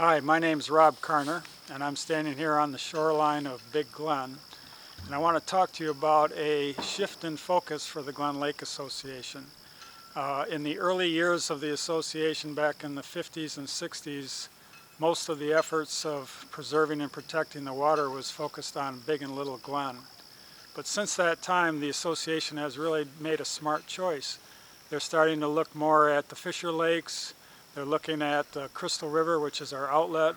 Hi, my name's Rob Carner, and I'm standing here on the shoreline of Big Glen. And I want to talk to you about a shift in focus for the Glen Lake Association. In the early years of the association back in the 50s and 60s, most of the efforts of preserving and protecting the water was focused on Big and Little Glen. But since that time, the association has really made a smart choice. They're starting to look more at the Fisher Lakes. They're looking at the Crystal River, which is our outlet.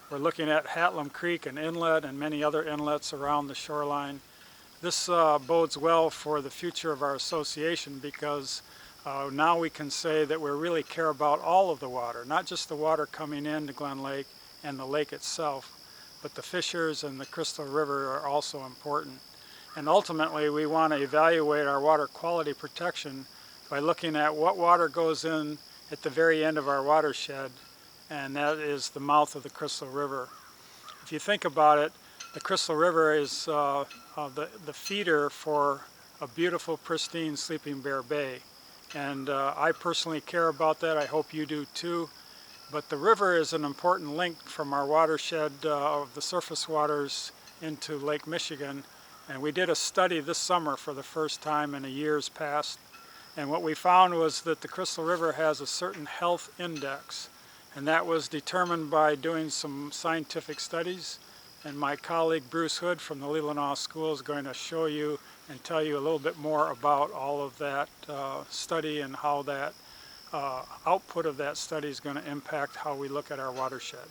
We're looking at Hatlam Creek, an inlet, and many other inlets around the shoreline. This bodes well for the future of our association because now we can say that we really care about all of the water, not just the water coming into Glen Lake and the lake itself, but the fishers and the Crystal River are also important. And ultimately, we want to evaluate our water quality protection by looking at what water goes in at the very end of our watershed, and that is the mouth of the Crystal River. If you think about it, the Crystal River is the feeder for a beautiful, pristine Sleeping Bear Bay. And I personally care about that. I hope you do too. But the river is an important link from our watershed of the surface waters into Lake Michigan. And we did a study this summer for the first time in a year's past. And what we found was that the Crystal River has a certain health index. And that was determined by doing some scientific studies. And my colleague Bruce Hood from the Leelanau School is going to show you and tell you a little bit more about all of that study and how that output of that study is going to impact how we look at our watershed.